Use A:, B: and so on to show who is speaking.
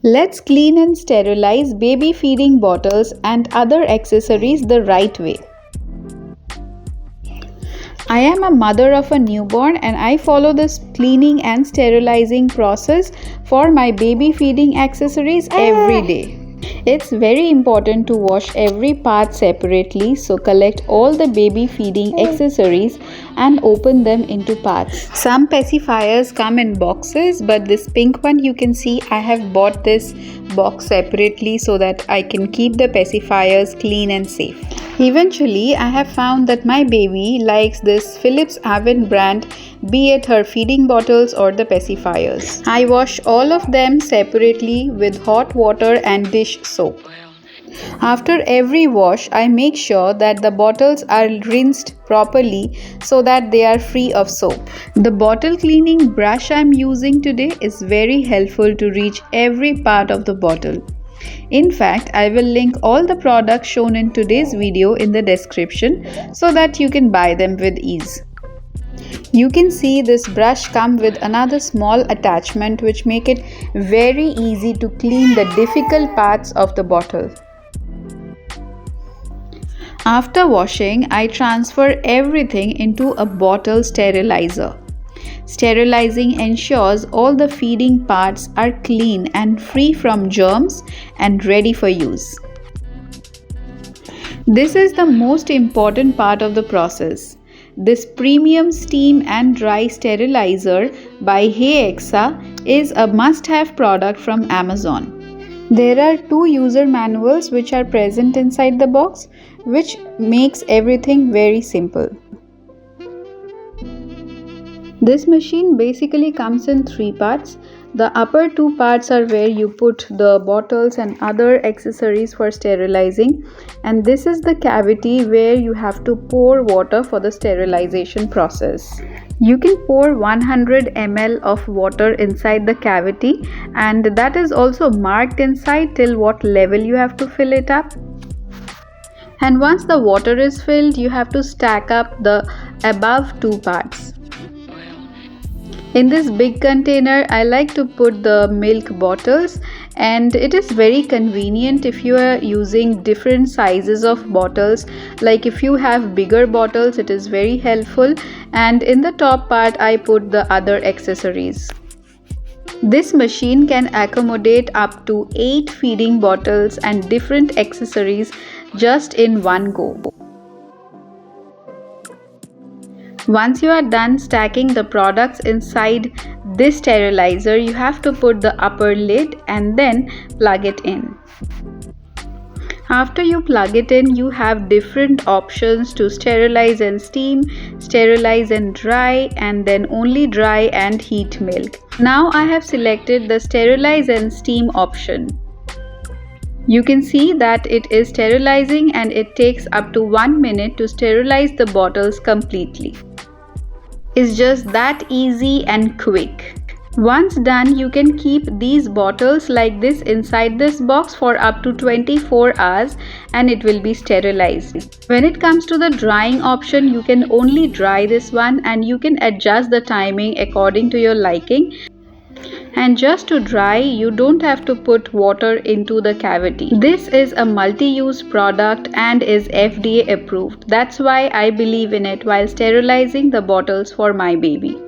A: Let's clean and sterilize baby feeding bottles and other accessories the right way. I am a mother of a newborn and I follow this cleaning and sterilizing process for my baby feeding accessories every day. It's very important to wash every part separately, so collect all the baby feeding accessories and open them into parts. Some pacifiers come in boxes, but this pink one you can see I have bought this box separately so that I can keep the pacifiers clean and safe. Eventually, I have found that my baby likes this Philips Avon brand, be it her feeding bottles or the pacifiers. I wash all of them separately with hot water and dish soap. After every wash, I make sure that the bottles are rinsed properly so that they are free of soap. The bottle cleaning brush I am using today is very helpful to reach every part of the bottle. In fact, I will link all the products shown in today's video in the description so that you can buy them with ease. You can see this brush comes with another small attachment which make it very easy to clean the difficult parts of the bottle. After washing, I transfer everything into a bottle sterilizer. Sterilizing ensures all the feeding parts are clean and free from germs and ready for use. This is the most important part of the process. This premium steam and dry sterilizer by HAYAXA is a must-have product from Amazon. There are 2 user manuals which are present inside the box, which makes everything very simple. This machine basically comes in 3 parts. The upper 2 parts are where you put the bottles and other accessories for sterilizing, and this is the cavity where you have to pour water for the sterilization process. You can pour 100 ml of water inside the cavity, and that is also marked inside till what level you have to fill it up. And once the water is filled, you have to stack up the above 2 parts. In this big container, I like to put the milk bottles, and it is very convenient if you are using different sizes of bottles. Like if you have bigger bottles, it is very helpful, and in the top part I put the other accessories. This machine can accommodate up to 8 feeding bottles and different accessories just in one go. Once you are done stacking the products inside this sterilizer, you have to put the upper lid and then plug it in. After you plug it in, you have different options to sterilize and steam, sterilize and dry, and then only dry and heat milk. Now I have selected the sterilize and steam option. You can see that it is sterilizing and it takes up to 1 minute to sterilize the bottles completely. It's just that easy and quick. Once done, you can keep these bottles like this inside this box for up to 24 hours and it will be sterilized. When it comes to the drying option, you can only dry this one and you can adjust the timing according to your liking. And just to dry, you don't have to put water into the cavity. This is a multi-use product and is FDA approved. That's why I believe in it while sterilizing the bottles for my baby.